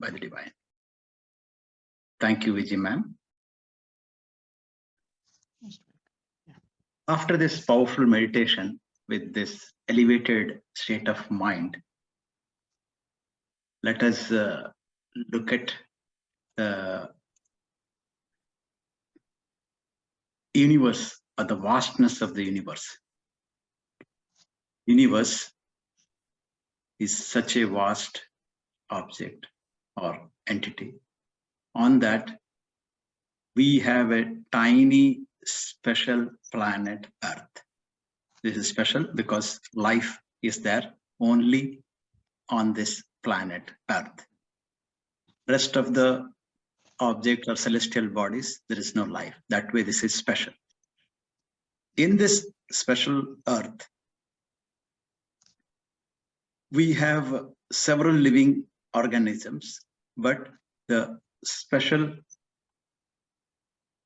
by the divine. Thank you, Vijay ma'am. After this powerful meditation with this elevated state of mind, let us look at the universe or the vastness of the universe. Universe is such a vast object or entity. On that, we have a tiny special planet Earth. This is special because life is there only on this planet Earth. Rest of the objects or celestial bodies, there is no life. That way, this is special. In this special Earth, we have several living organisms, but the special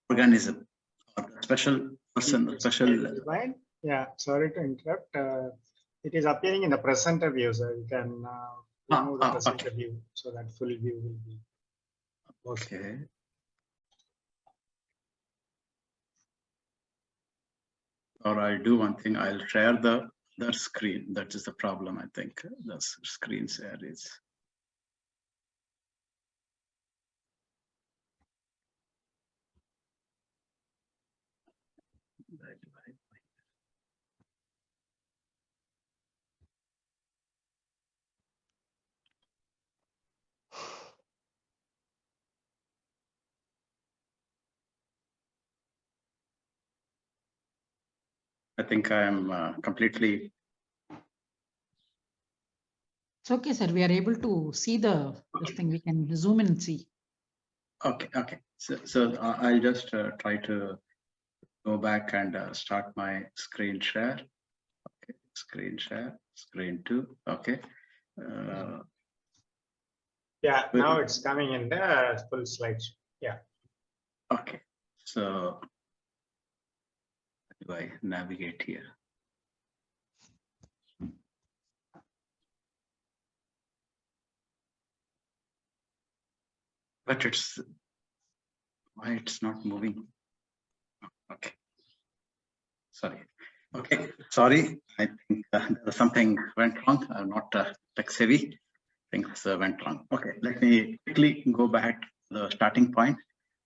organism or special person, special. Yeah, sorry to interrupt. It is appearing in the presenter view, so you can remove the presenter view so that full view will be. Okay. Or I'll do one thing, I'll share the screen. That is the problem, I think. The screen share is. I think I am completely. It's okay, sir. We are able to see this thing. We can zoom in and see. Okay. So I'll just try to go back and start my screen share. Okay, screen share, screen 2. Okay. Yeah, now it's coming in the full slide. Yeah. Okay. So how do I navigate here? But it's why it's not moving. Okay. Sorry. Okay. Sorry. I think something went wrong. I'm not tech savvy. Things went wrong. Okay. Let me quickly go back to the starting point.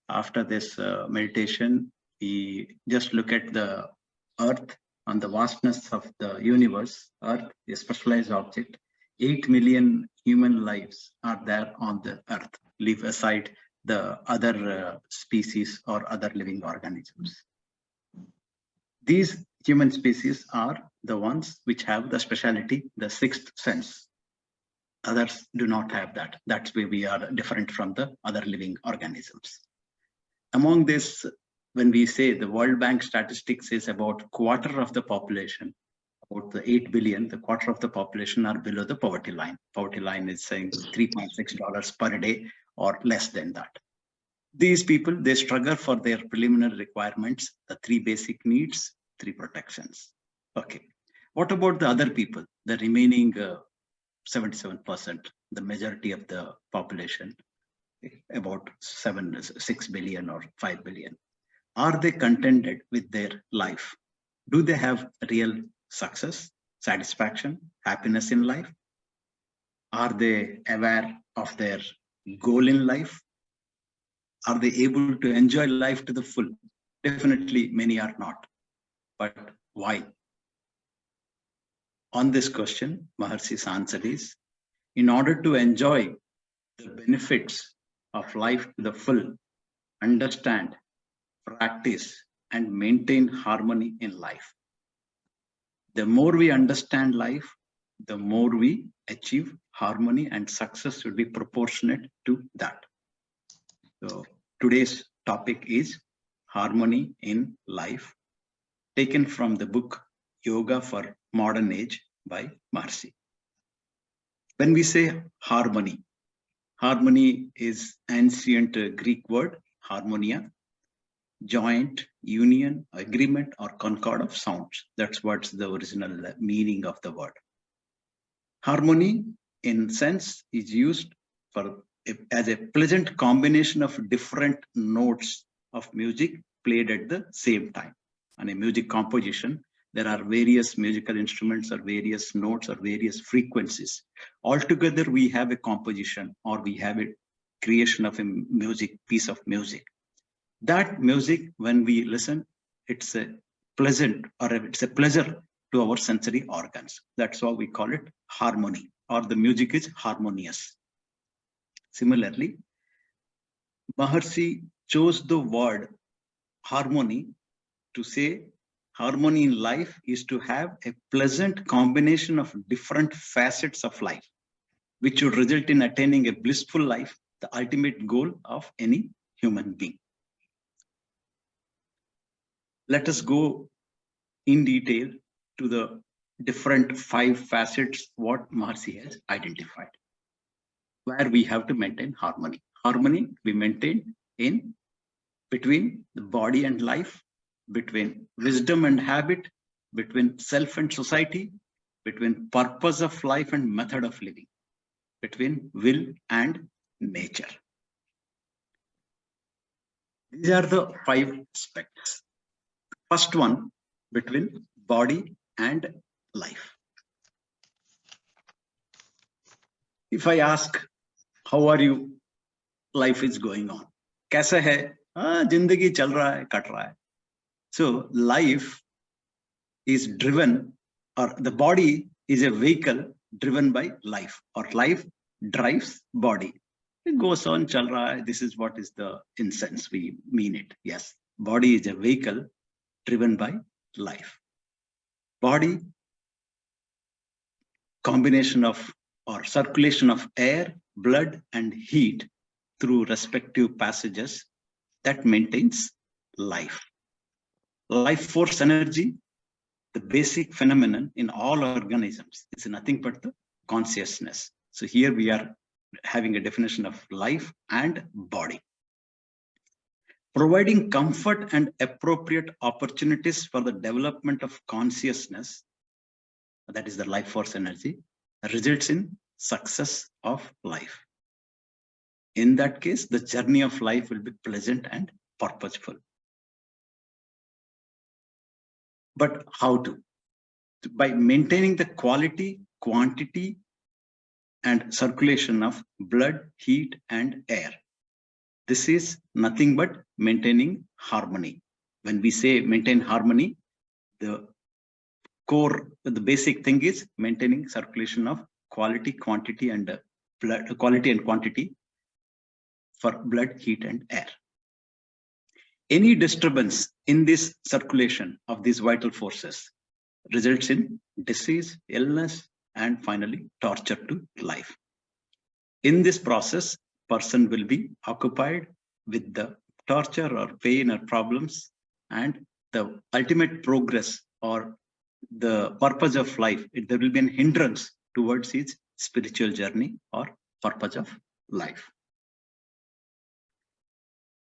After this meditation, we just look at the Earth and the vastness of the universe. Earth is a specialized object. 8 million human lives are there on the Earth. Leave aside the other species or other living organisms. These human species are the ones which have the speciality, the sixth sense. Others do not have that. That's where we are different from the other living organisms. Among this, when we say the World Bank statistics is about quarter of the population, about the 8 billion, the quarter of the population are below the poverty line. Poverty line is saying $3.6 per day or less than that. These people, they struggle for their preliminary requirements, the 3 basic needs, 3 protections. Okay. What about the other people, the remaining 77%, the majority of the population, about 6 billion or 5 billion? Are they contented with their life? Do they have real success, satisfaction, happiness in life? Are they aware of their goal in life? Are they able to enjoy life to the full? Definitely, many are not. But why? On this question, Maharshi's answer is, in order to enjoy the benefits of life to the full, understand, practice, and maintain harmony in life. The more we understand life, the more we achieve harmony, and success should be proportionate to that. So today's topic is harmony in life, taken from the book Yoga for Modern Age by Maharshi. When we say harmony, harmony is ancient Greek word, harmonia, joint, union, agreement, or concord of sounds. That's what's the original meaning of the word. Harmony, in sense, is used for as a pleasant combination of different notes of music played at the same time. And a music composition, there are various musical instruments or various notes or various frequencies. Altogether, we have a composition or we have a creation of a piece of music. That music, when we listen, it's a pleasant or it's a pleasure to our sensory organs. That's why we call it harmony, or the music is harmonious. Similarly, Maharshi chose the word harmony to say harmony in life is to have a pleasant combination of different facets of life, which would result in attaining a blissful life, the ultimate goal of any human being. Let us go in detail to the different 5 facets what Maharshi has identified, where we have to maintain harmony. Harmony we maintain in between the body and life, between wisdom and habit, between self and society, between purpose of life and method of living, between will and nature. These are the 5 aspects. First one, between body and life. If I ask, how are you? Life is going on. कैसा है? जिंदगी चल रहा है, cut रहा है. So life is driven, or the body is a vehicle driven by life, or life drives body. It goes on, chal raha hai. This is what is the incense we mean it. Yes, body is a vehicle driven by life. Body, combination of or circulation of air, blood, and heat through respective passages that maintains life. Life force energy, the basic phenomenon in all organisms, is nothing but the consciousness. So here we are having a definition of life and body. Providing comfort and appropriate opportunities for the development of consciousness, that is the life force energy, results in success of life. In that case, the journey of life will be pleasant and purposeful. But how to? By maintaining the quality, quantity, and circulation of blood, heat, and air. This is nothing but maintaining harmony. When we say maintain harmony, the core, the basic thing is maintaining circulation of quality, quantity, and blood, quality and quantity for blood, heat, and air. Any disturbance in this circulation of these vital forces results in disease, illness, and finally torture to life. In this process, person will be occupied with the torture or pain or problems, and the ultimate progress or the purpose of life, there will be an hindrance towards his spiritual journey or purpose of life.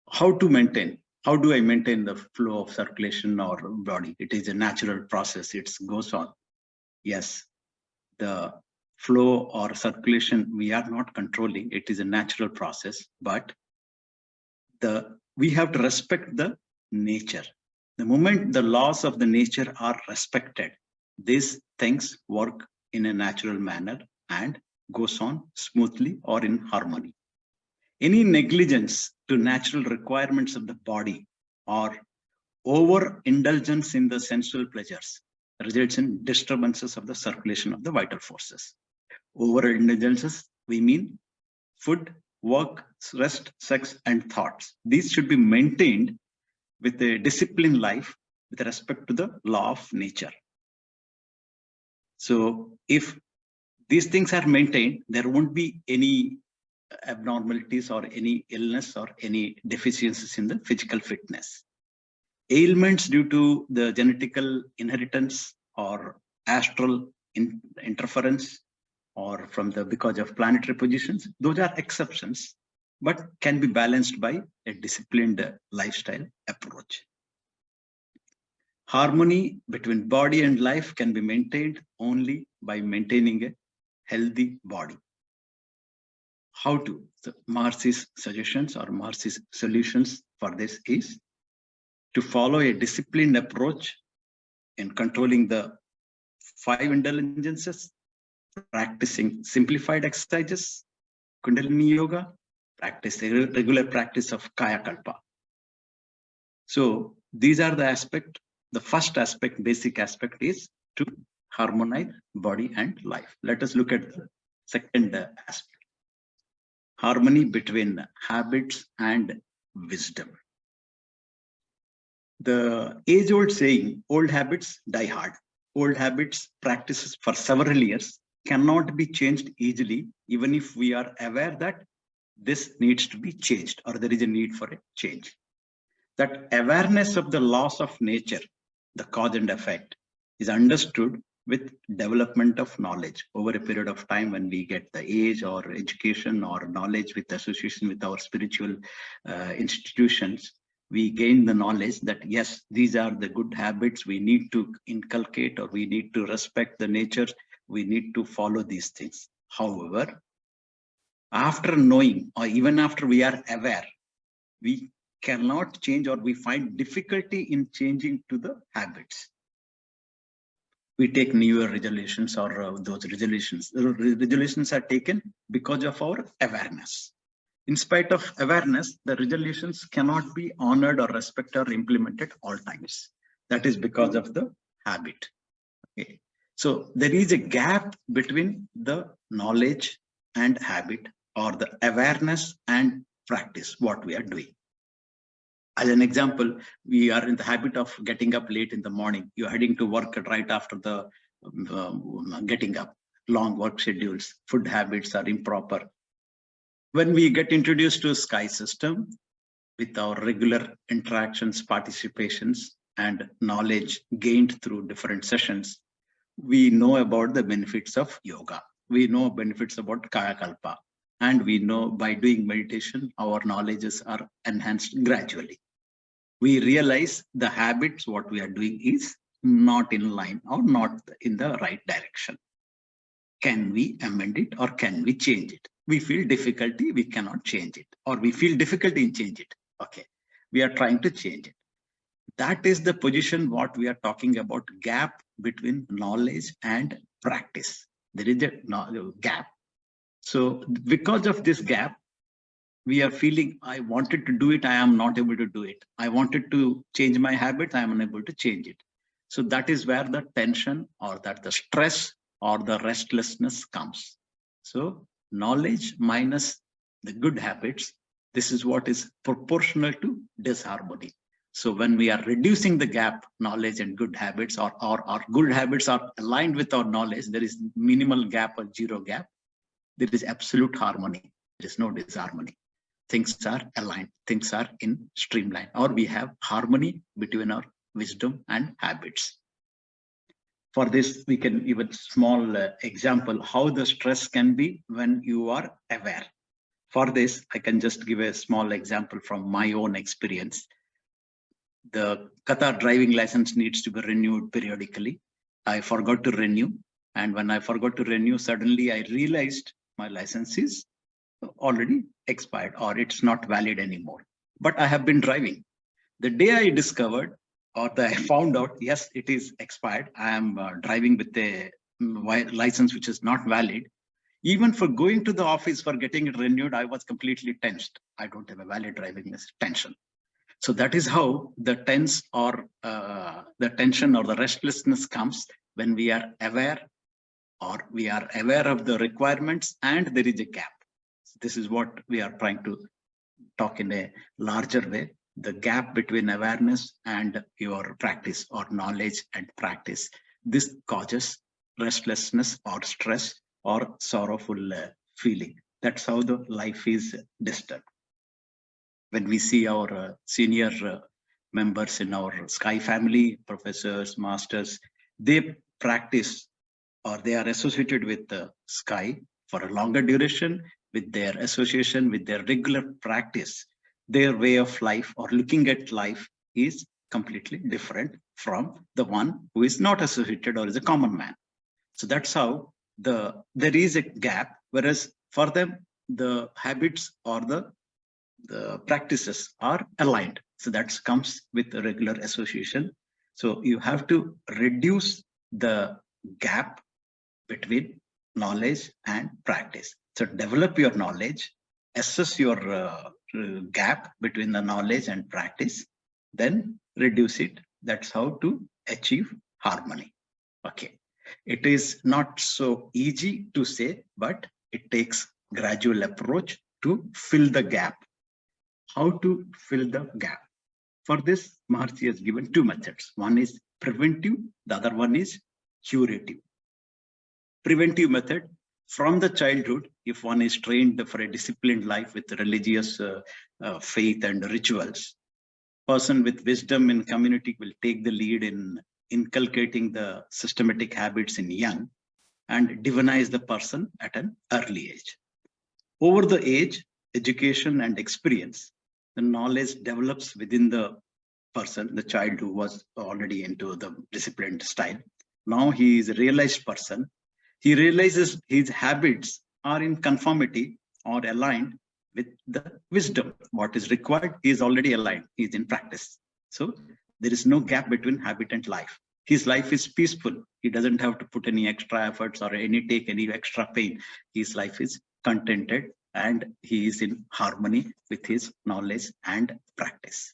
How to maintain? How do I maintain the flow of circulation or body? It is a natural process. It goes on. Yes, the flow or circulation we are not controlling. It is a natural process, but we have to respect the nature. The moment the laws of the nature are respected, these things work in a natural manner and goes on smoothly or in harmony. Any negligence to natural requirements of the body or overindulgence in the sensual pleasures results in disturbances of the circulation of the vital forces. Overindulgences, we mean food, work, rest, sex, and thoughts. These should be maintained with a disciplined life with respect to the law of nature. So if these things are maintained, there won't be any abnormalities or any illness or any deficiencies in the physical fitness. Ailments due to the genetical inheritance or astral interference or from the because of planetary positions, those are exceptions, but can be balanced by a disciplined lifestyle approach. Harmony between body and life can be maintained only by maintaining a healthy body. How to? So Marcy's suggestions or Marcy's solutions for this is to follow a disciplined approach in controlling the 5 indulgences, practicing simplified exercises, Kundalini yoga, practice regular practice of Kaya Kalpa. So these are the aspect. The first aspect, basic aspect, is to harmonize body and life. Let us look at the second aspect. Harmony between habits and wisdom. The age-old saying, old habits die hard. Old habits practices for several years cannot be changed easily, even if we are aware that this needs to be changed or there is a need for a change. That awareness of the laws of nature, the cause and effect, is understood with development of knowledge over a period of time when we get the age or education or knowledge with association with our spiritual institutions. We gain the knowledge that yes, these are the good habits we need to inculcate, or we need to respect the nature, we need to follow these things. However, after knowing or even after we are aware, we cannot change or we find difficulty in changing to the habits. We take New Year resolutions or those resolutions. Resolutions are taken because of our awareness. In spite of awareness, the resolutions cannot be honored or respected or implemented all times. That is because of the habit. Okay. So there is a gap between the knowledge and habit, or the awareness and practice, what we are doing. As an example, we are in the habit of getting up late in the morning. You're heading to work right after the getting up, long work schedules, food habits are improper. When we get introduced to a sky system with our regular interactions, participations, and knowledge gained through different sessions, we know about the benefits of yoga. We know benefits about Kaya Kalpa. And we know by doing meditation, our knowledges are enhanced gradually. We realize the habits, what we are doing is not in line or not in the right direction. Can we amend it or can we change it? We feel difficulty, we cannot change it, or we feel difficulty in change it. Okay, we are trying to change it. That is the position what we are talking about, gap between knowledge and practice. There is a gap. So because of this gap, we are feeling, I wanted to do it, I am not able to do it. I wanted to change my habits, I am unable to change it. So that is where the tension or that the stress or the restlessness comes. So knowledge minus the good habits, this is what is proportional to disharmony. So when we are reducing the gap, knowledge and good habits, or our good habits are aligned with our knowledge, there is minimal gap or zero gap. There is absolute harmony. There is no disharmony. Things are aligned, things are in streamline, or we have harmony between our wisdom and habits. For this, we can give a small example how the stress can be when you are aware. For this, I can just give a small example from my own experience. The Qatar driving license needs to be renewed periodically. I forgot to renew. And when I forgot to renew, suddenly I realized my license is already expired or it's not valid anymore. But I have been driving. The day I discovered or I found out, yes, it is expired. I am driving with a license which is not valid. Even for going to the office for getting it renewed, I was completely tensed. I don't have a valid driving license, tension. So that is how the tense or the tension or the restlessness comes when we are aware or we are aware of the requirements and there is a gap. So this is what we are trying to talk in a larger way. The gap between awareness and your practice or knowledge and practice. This causes restlessness or stress or sorrowful feeling. That's how the life is disturbed. When we see our senior members in our Sky family, professors, masters, they practice or they are associated with the Sky for a longer duration, with their association, with their regular practice, their way of life or looking at life is completely different from the one who is not associated or is a common man. So that's how there is a gap, whereas for them, the habits or the practices are aligned. So that comes with a regular association. So you have to reduce the gap between knowledge and practice. So develop your knowledge, assess your gap between the knowledge and practice, then reduce it. That's how to achieve harmony. Okay. It is not so easy to say, but it takes gradual approach to fill the gap. How to fill the gap? For this, Maharshi has given two methods. One is preventive, the other one is curative. Preventive method, from the childhood, if one is trained for a disciplined life with religious faith and rituals, person with wisdom in community will take the lead in inculcating the systematic habits in young and divinize the person at an early age. Over the age, education and experience, the knowledge develops within the person, the child who was already into the disciplined style. Now he is a realized person. He realizes his habits are in conformity or aligned with the wisdom. What is required, he is already aligned. He is in practice. So there is no gap between habit and life. His life is peaceful. He doesn't have to put any extra efforts or take any extra pain. His life is contented and he is in harmony with his knowledge and practice.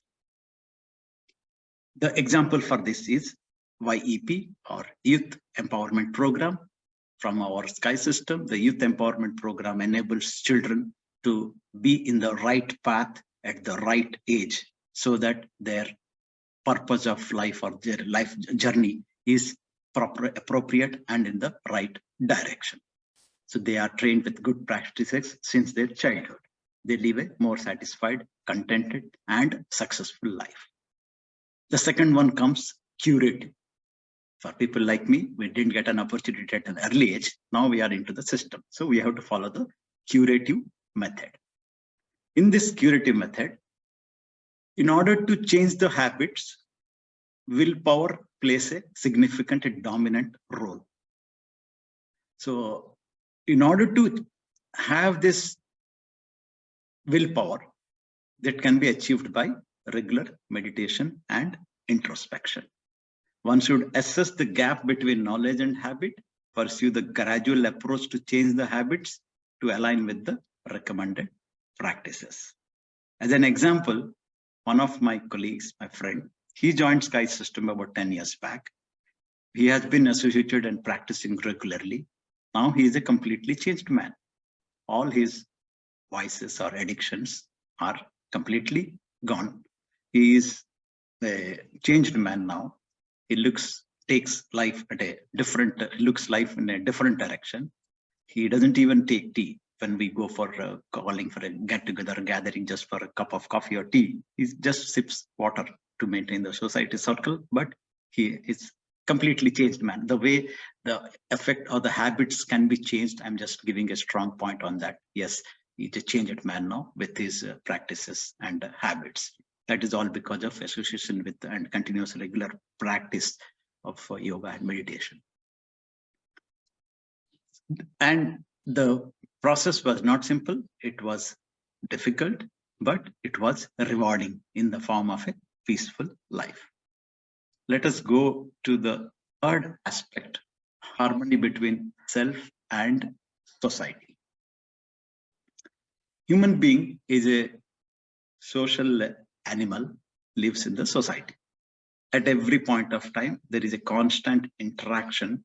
The example for this is YEP, or Youth Empowerment Program. From our Sky system, the Youth Empowerment Program enables children to be in the right path at the right age, so that their purpose of life or their life journey is appropriate and in the right direction. So they are trained with good practices since their childhood. They live a more satisfied, contented, and successful life. The second one comes curative. For people like me, we didn't get an opportunity at an early age. Now we are into the system. So we have to follow the curative method. In this curative method, in order to change the habits, willpower plays a significant and dominant role. So in order to have this willpower, that can be achieved by regular meditation and introspection. One should assess the gap between knowledge and habit, pursue the gradual approach to change the habits to align with the recommended practices. As an example, one of my colleagues, my friend, he joined Sky System about 10 years back. He has been associated and practicing regularly. Now he is a completely changed man. All his vices or addictions are completely gone. He is a changed man now. He takes life at a different, looks life in a different direction. He doesn't even take tea when we go for calling for a get-together, gathering just for a cup of coffee or tea. He just sips water to maintain the society circle, but he is completely changed man. The way the effect or the habits can be changed, I'm just giving a strong point on that. Yes, he's a changed man now with his practices and habits. That is all because of association with and continuous regular practice of yoga and meditation. And the process was not simple. It was difficult, but it was rewarding in the form of a peaceful life. Let us go to the third aspect, harmony between self and society. Human being is a social animal, lives in the society. At every point of time, there is a constant interaction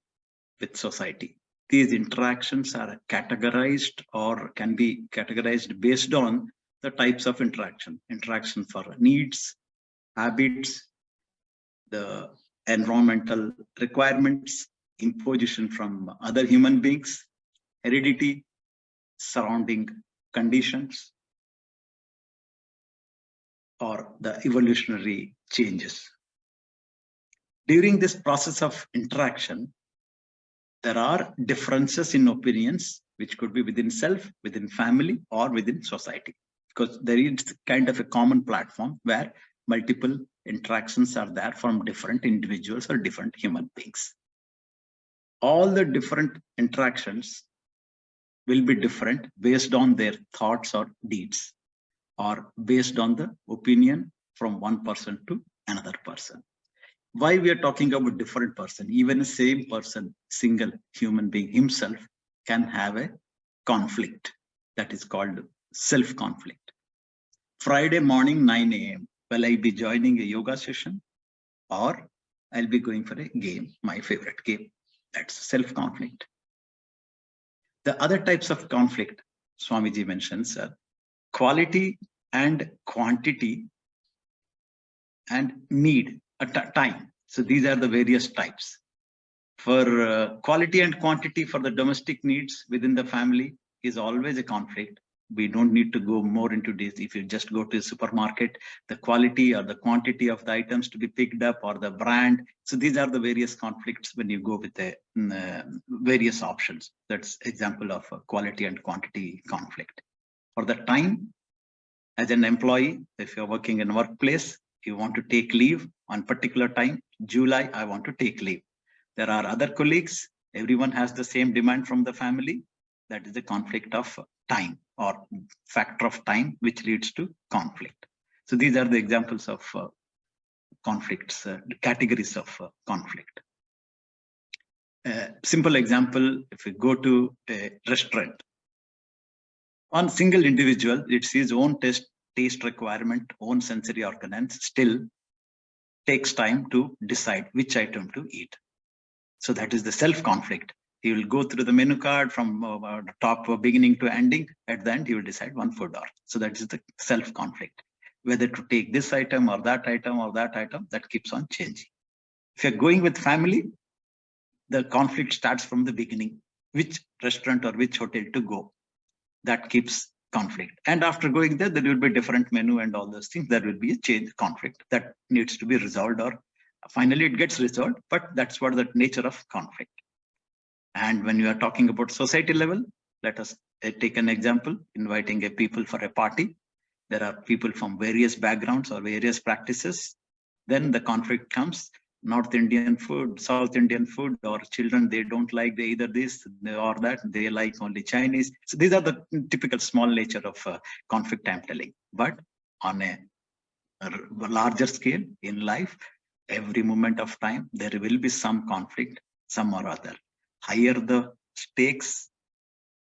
with society. These interactions are categorized or can be categorized based on the types of interaction for needs, habits, the environmental requirements, imposition from other human beings, heredity, surrounding conditions, or the evolutionary changes. During this process of interaction, there are differences in opinions, which could be within self, within family, or within society, because there is kind of a common platform where multiple interactions are there from different individuals or different human beings. All the different interactions will be different based on their thoughts or deeds, or based on the opinion from one person to another person. Why we are talking about different person? Even the same person, single human being himself, can have a conflict that is called self-conflict. Friday morning 9 a.m. will I be joining a yoga session, or I'll be going for a game, my favorite game? That's self-conflict. The other types of conflict Swamiji mentions are quality and quantity and need at time. So these are the various types. For quality and quantity for the domestic needs within the family is always a conflict. We don't need to go more into this. If you just go to a supermarket, the quality or the quantity of the items to be picked up, or the brand. So these are the various conflicts when you go with the various options. That's example of a quality and quantity conflict. For the time, as an employee, if you're working in a workplace, you want to take leave on particular time, July, I want to take leave. There are other colleagues, everyone has the same demand from the family. That is the conflict of time, or factor of time, which leads to conflict. So these are the examples of conflicts, categories of conflict. Simple example, if we go to a restaurant, on single individual, it's his own taste requirement, own sensory organs, still takes time to decide which item to eat. So that is the self-conflict. He will go through the menu card from top beginning to ending. At the end, he will decide one food order. So that is the self-conflict. Whether to take this item or that item or that item, that keeps on changing. If you're going with family, the conflict starts from the beginning. Which restaurant or which hotel to go? That keeps conflict. And after going there, there will be different menu and all those things. There will be a change conflict that needs to be resolved, or finally it gets resolved, but that's what the nature of conflict. And when you are talking about society level, let us take an example, inviting a people for a party. There are people from various backgrounds or various practices. Then the conflict comes, North Indian food, South Indian food, or children, they don't like either this or that, they like only Chinese. So these are the typical small nature of conflict I'm telling. But on a larger scale in life, every moment of time, there will be some conflict, some or other. Higher the stakes,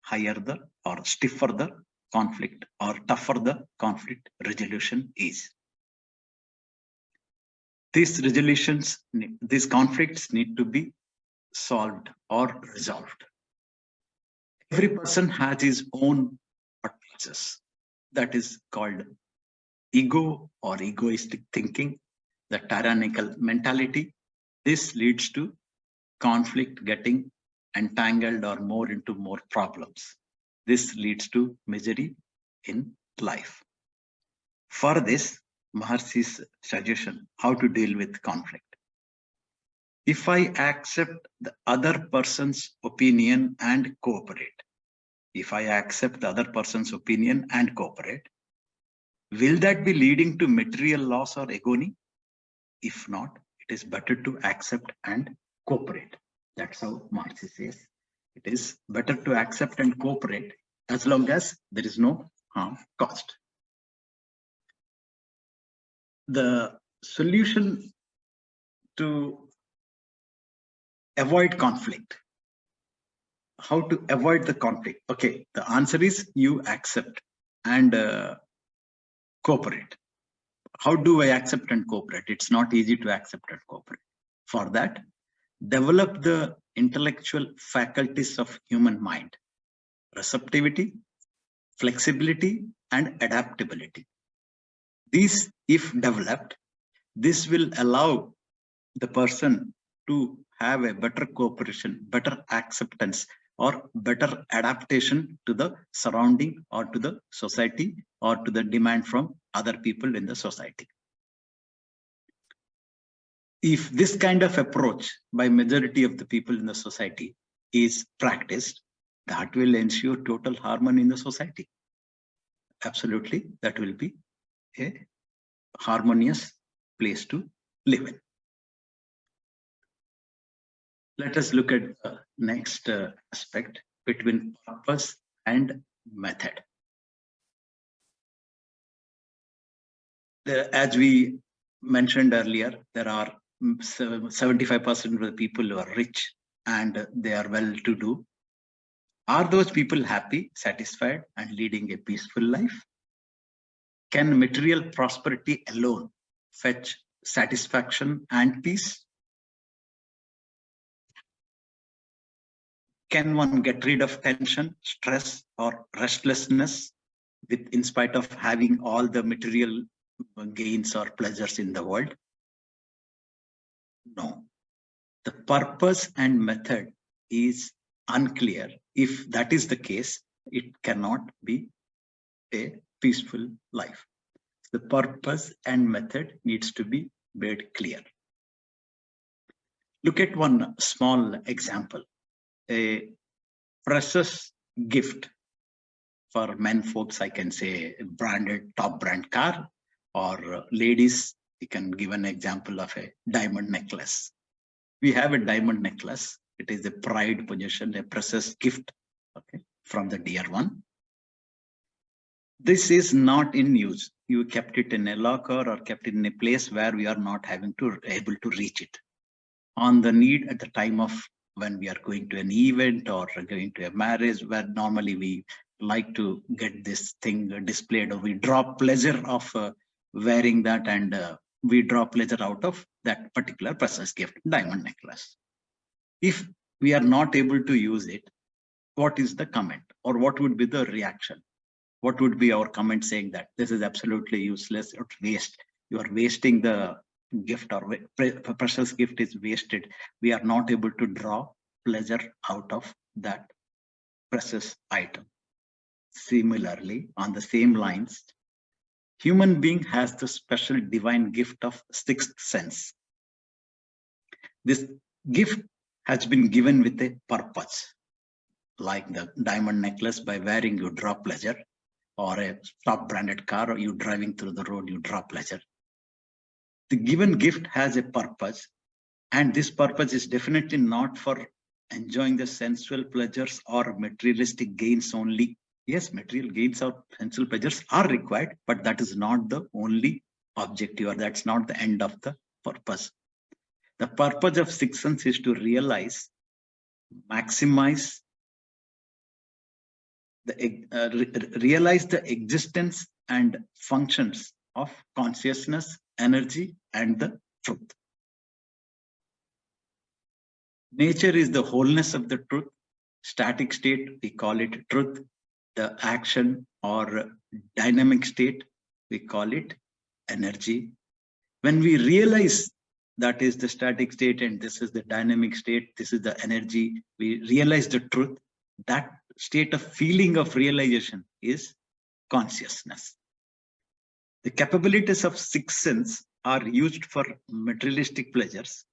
higher the or stiffer the conflict, or tougher the conflict resolution is. These resolutions, these conflicts need to be solved or resolved. Every person has his own thought process. That is called ego or egoistic thinking, the tyrannical mentality. This leads to conflict getting entangled or more into more problems. This leads to misery in life. For this, Maharshi's suggestion, how to deal with conflict. If I accept the other person's opinion and cooperate, if I accept the other person's opinion and cooperate, will that be leading to material loss or agony? If not, it is better to accept and cooperate. That's how Maharshi says. It is better to accept and cooperate as long as there is no harm caused. The solution to avoid conflict. How to avoid the conflict? Okay, the answer is you accept and cooperate. How do I accept and cooperate? It's not easy to accept and cooperate. For that, develop the intellectual faculties of human mind: receptivity, flexibility, and adaptability. These, if developed, this will allow the person to have a better cooperation, better acceptance, or better adaptation to the surrounding or to the society or to the demand from other people in the society. If this kind of approach by majority of the people in the society is practiced, that will ensure total harmony in the society. Absolutely, that will be a harmonious place to live in. Let us look at the next aspect between purpose and method. As we mentioned earlier, there are 75% of the people who are rich and they are well-to-do. Are those people happy, satisfied, and leading a peaceful life? Can material prosperity alone fetch satisfaction and peace? Can one get rid of tension, stress, or restlessness in spite of having all the material gains or pleasures in the world? No. The purpose and method is unclear. If that is the case, it cannot be a peaceful life. The purpose and method needs to be made clear. Look at one small example. A precious gift for men folks, I can say a branded top brand car, or ladies, you can give an example of a diamond necklace. We have a diamond necklace. It is a pride possession, a precious gift, okay, from the dear one. This is not in use. You kept it in a locker or kept it in a place where we are not able to reach it. On the need at the time of when we are going to an event or going to a marriage, where normally we like to get this thing displayed, or we draw pleasure of wearing that, and we draw pleasure out of that particular precious gift, diamond necklace. If we are not able to use it, what is the comment, or what would be the reaction? What would be our comment saying that this is absolutely useless or waste? You are wasting the gift, or precious gift is wasted. We are not able to draw pleasure out of that precious item. Similarly, on the same lines, human being has the special divine gift of sixth sense. This gift has been given with a purpose. Like the diamond necklace, by wearing you draw pleasure, or a top branded car, or you driving through the road, you draw pleasure. The given gift has a purpose, and this purpose is definitely not for enjoying the sensual pleasures or materialistic gains only. Yes, material gains or sensual pleasures are required, but that is not the only objective, or that's not the end of the purpose. The purpose of sixth sense is to realize, maximize, realize the existence and functions of consciousness, energy, and the truth. Nature is the wholeness of the truth. Static state, we call it truth. The action or dynamic state, we call it energy. When we realize that is the static state and this is the dynamic state, this is the energy, we realize the truth, that state of feeling of realization is consciousness. The capabilities of sixth sense are used for materialistic pleasures,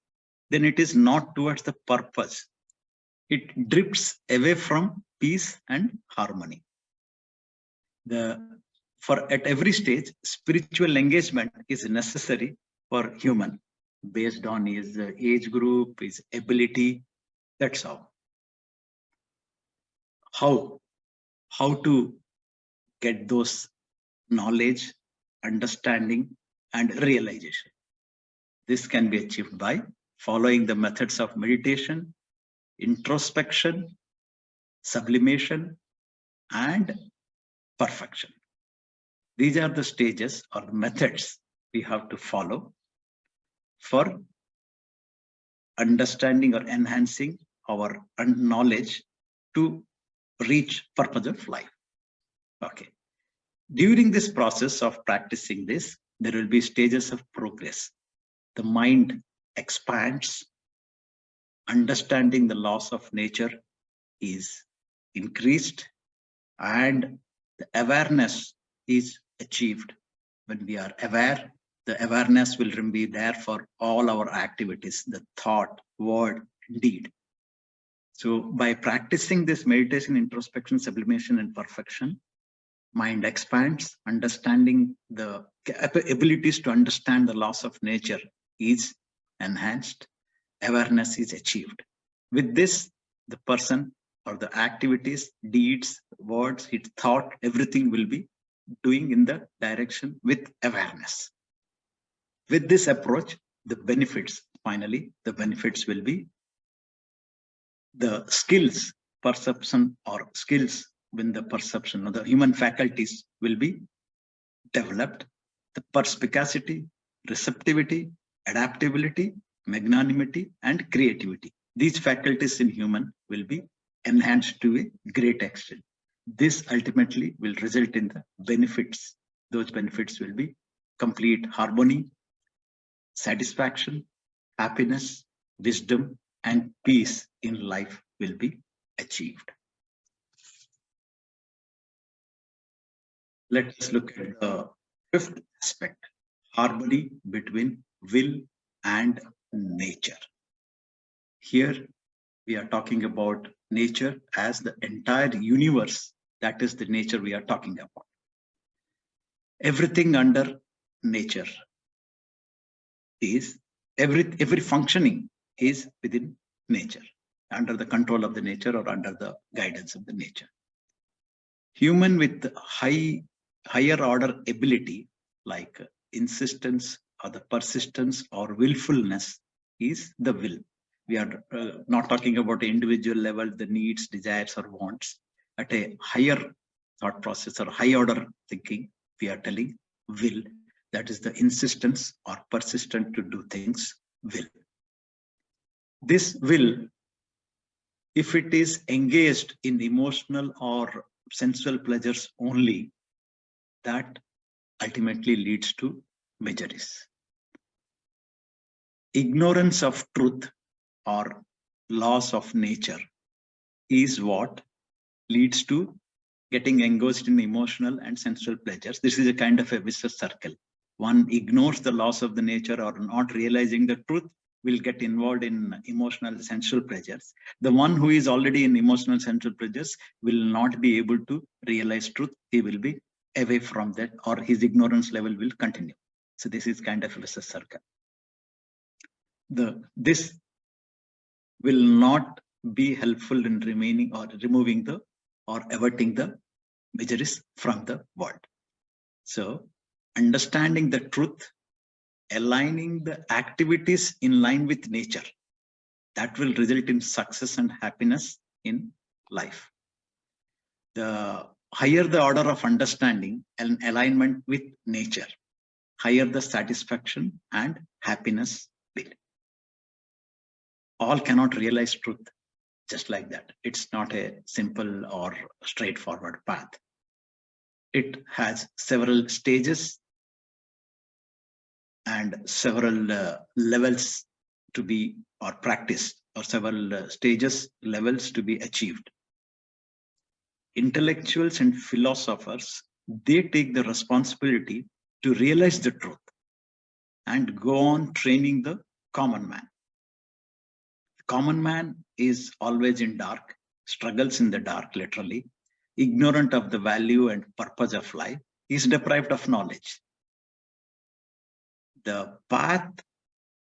then it is not towards the purpose. It drifts away from peace and harmony. At every stage, spiritual engagement is necessary for human, based on his age group, his ability. That's all. How to get those knowledge, understanding, and realization? This can be achieved by following the methods of meditation, introspection, sublimation, and perfection. These are the stages or methods we have to follow for understanding or enhancing our knowledge to reach purpose of life. Okay. During this process of practicing this, there will be stages of progress. The mind expands, understanding the laws of nature is increased, and the awareness is achieved. When we are aware, the awareness will be there for all our activities, the thought, word, deed. So by practicing this meditation, introspection, sublimation, and perfection, mind expands, understanding the abilities to understand the laws of nature is enhanced, awareness is achieved. With this, the person or the activities, deeds, words, its thought, everything will be doing in the direction with awareness. With this approach, the benefits, finally, the benefits will be the skills, perception or skills when the perception or the human faculties will be developed, the perspicacity, receptivity, adaptability, magnanimity, and creativity. These faculties in human will be enhanced to a great extent. This ultimately will result in the benefits. Those benefits will be complete harmony, satisfaction, happiness, wisdom, and peace in life will be achieved. Let us look at the fifth aspect, harmony between will and nature. Here we are talking about nature as the entire universe. That is the nature we are talking about. Everything under nature is, every functioning is within nature, under the control of the nature or under the guidance of the nature. Human with higher order ability like insistence or the persistence or willfulness is the will. We are not talking about individual level, the needs, desires or wants. At a higher thought process or high order thinking, we are telling will. That is the insistence or persistent to do things will. This will, if it is engaged in emotional or sensual pleasures only, that ultimately leads to miseries. Ignorance of truth or laws of nature is what leads to getting engaged in emotional and sensual pleasures. This is a kind of a vicious circle. One ignores the laws of the nature or not realizing the truth, will get involved in emotional sensual pleasures. The one who is already in emotional sensual pleasures will not be able to realize truth. He will be away from that, or his ignorance level will continue. So this is kind of a vicious circle. This will not be helpful in remaining or removing the or averting the miseries from the world. So understanding the truth, aligning the activities in line with nature, that will result in success and happiness in life. The higher the order of understanding and alignment with nature, higher the satisfaction and happiness will. All cannot realize truth just like that. It's not a simple or straightforward path. It has several stages and several levels to be or practiced, or several stages, levels to be achieved. Intellectuals and philosophers, they take the responsibility to realize the truth and go on training the common man. Common man is always in dark, struggles in the dark, literally, ignorant of the value and purpose of life, is deprived of knowledge. The path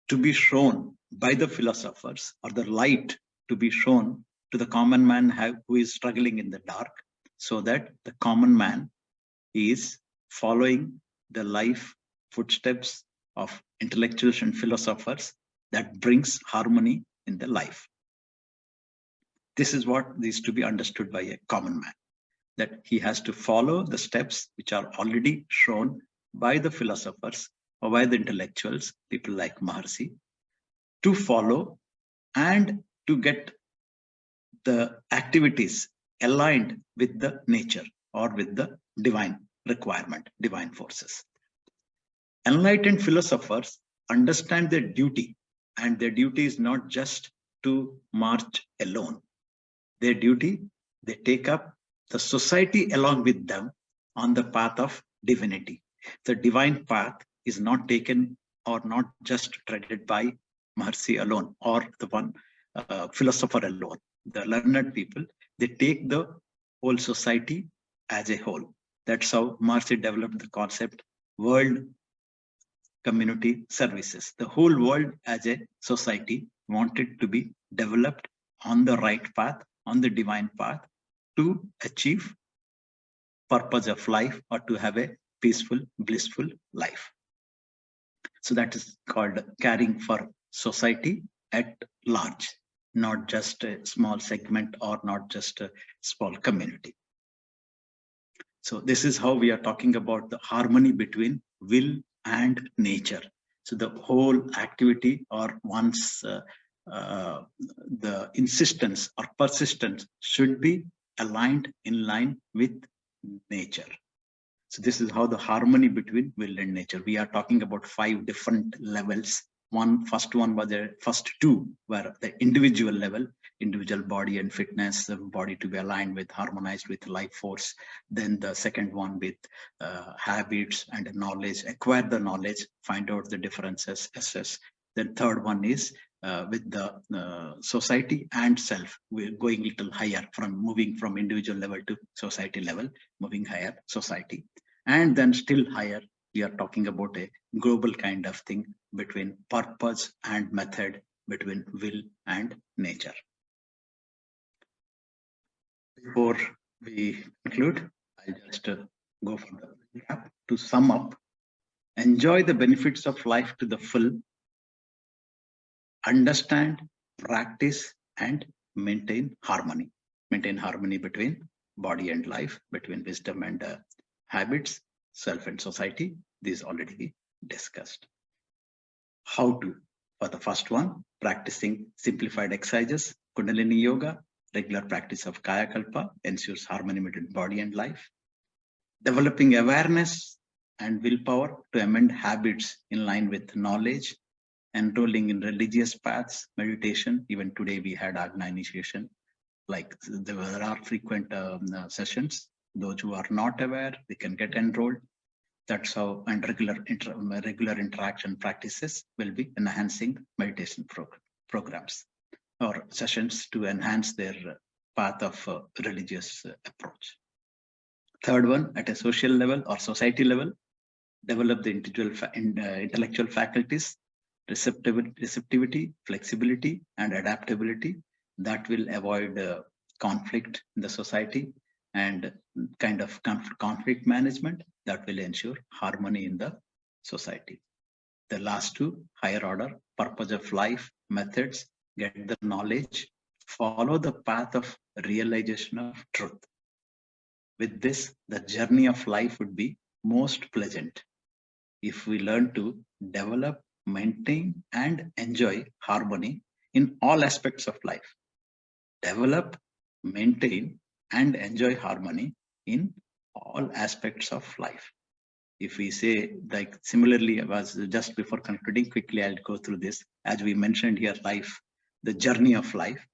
to be shown by the philosophers, or the light to be shown to the common man who is struggling in the dark, so that the common man is following the life footsteps of intellectuals and philosophers that brings harmony in the life. This is what is to be understood by a common man, that he has to follow the steps which are already shown by the philosophers or by the intellectuals, people like Maharshi, to follow and to get the activities aligned with the nature or with the divine requirement, divine forces. Enlightened philosophers understand their duty, and their duty is not just to march alone. Their duty, they take up the society along with them on the path of divinity. The divine path is not taken or not just treaded by Maharshi alone or the one philosopher alone. The learned people, they take the whole society as a whole. That's how Maharshi developed the concept world community services. The whole world as a society wanted to be developed on the right path, on the divine path to achieve purpose of life or to have a peaceful, blissful life. So that is called caring for society at large, not just a small segment or not just a small community. So this is how we are talking about the harmony between will and nature. So the whole activity or one's the insistence or persistence should be aligned in line with nature. So this is how the harmony between will and nature. We are talking about 5 different levels. First one was the first 2 were the individual level, individual body and fitness, the body to be aligned with, harmonized with life force. Then the second one with habits and knowledge, acquire the knowledge, find out the differences, assess. Then third one is with the society and self. We're going a little higher, from moving from individual level to society level, moving higher, society. And then still higher, we are talking about a global kind of thing between purpose and method, between will and nature. Before we conclude, I'll just go for the recap. To sum up, enjoy the benefits of life to the full, understand, practice, and maintain harmony. Maintain harmony between body and life, between wisdom and habits, self and society. These already discussed. How to? For the first one, practicing simplified exercises, Kundalini Yoga, regular practice of Kaya Kalpa ensures harmony between body and life. Developing awareness and willpower to amend habits in line with knowledge. Enrolling in religious paths, meditation. Even today we had Agna initiation. Like there are frequent sessions. Those who are not aware, they can get enrolled. That's how, and regular interaction practices will be enhancing meditation programs or sessions to enhance their path of religious approach. Third one, at a social level or society level, develop the intellectual faculties, receptivity, flexibility, and adaptability that will avoid conflict in the society, and kind of conflict management that will ensure harmony in the society. The last 2, higher order, purpose of life, methods, get the knowledge, follow the path of realization of truth. With this, the journey of life would be most pleasant if we learn to develop, maintain, and enjoy harmony in all aspects of life. Develop, maintain, and enjoy harmony in all aspects of life. If we say, like similarly, I was just before concluding, quickly I'll go through this. As we mentioned here, life, the journey of life.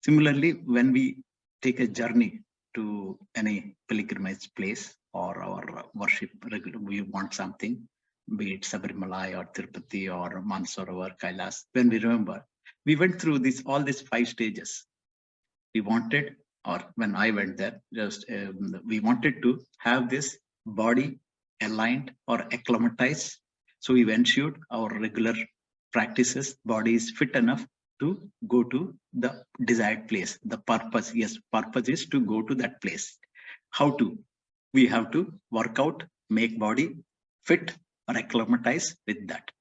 Similarly, when we take a journey to any pilgrimage place or our worship, we want something, be it Sabarimala or Tirupati or Mansarovar, Kailas. When we remember, we went through all these 5 stages. We wanted, or when I went there, just we wanted to have this body aligned or acclimatized. So we ensured our regular practices, body is fit enough to go to the desired place. The purpose, yes, purpose is to go to that place. How to? We have to work out, make body fit or acclimatize with that.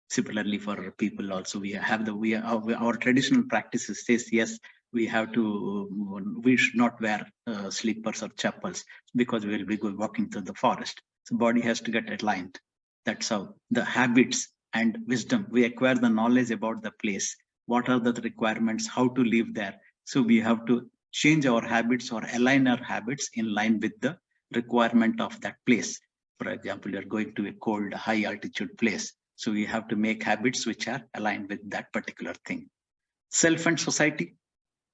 Similarly, for people also, we have our traditional practices says, yes, we should not wear slippers or chappals because we will be walking through the forest. So body has to get aligned. That's how the habits and wisdom, we acquire the knowledge about the place. What are the requirements, how to live there. So we have to change our habits or align our habits in line with the requirement of that place. For example, you're going to a cold, high altitude place. So we have to make habits which are aligned with that particular thing. Self and society.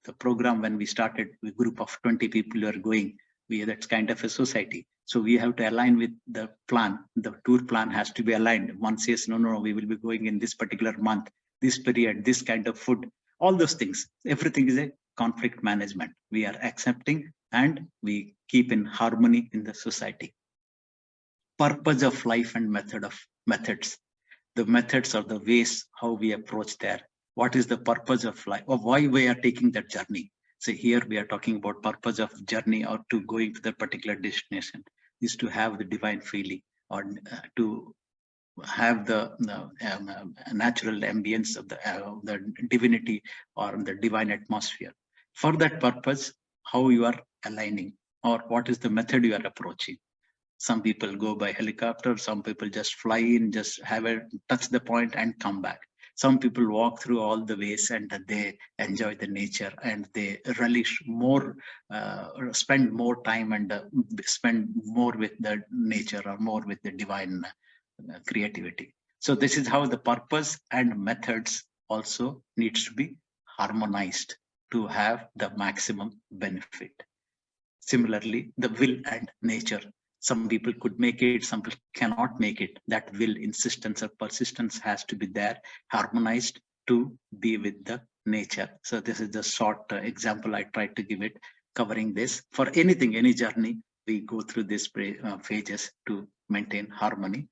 The program, when we started, a group of 20 people are going, that's kind of a society. So we have to align with the plan. The tour plan has to be aligned. One says, no, we will be going in this particular month, this period, this kind of food, all those things. Everything is a conflict management. We are accepting and we keep in harmony in the society. Purpose of life and methods. The methods are the ways how we approach there. What is the purpose of life, or why we are taking that journey? So here we are talking about purpose of journey or to going to the particular destination is to have the divine feeling or to have the natural ambience of the divinity or the divine atmosphere. For that purpose, how you are aligning or what is the method you are approaching. Some people go by helicopter, some people just fly in, just have a touch the point and come back. Some people walk through all the ways and they enjoy the nature and they relish more, spend more time and spend more with the nature or more with the divine creativity. So this is how the purpose and methods also needs to be harmonized to have the maximum benefit. Similarly, the will and nature. Some people could make it, some people cannot make it. That will, insistence or persistence has to be there, harmonized to be with the nature. So this is the short example I tried to give it, covering this. For anything, any journey, we go through these phases to maintain harmony.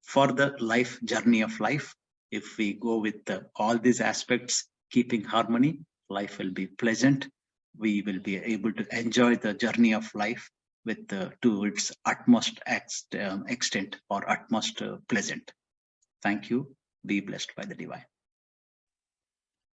For the life journey of life, if we go with all these aspects, keeping harmony, life will be pleasant. We will be able to enjoy the journey of life with to its utmost extent or utmost pleasant. Thank you. Be blessed by the divine.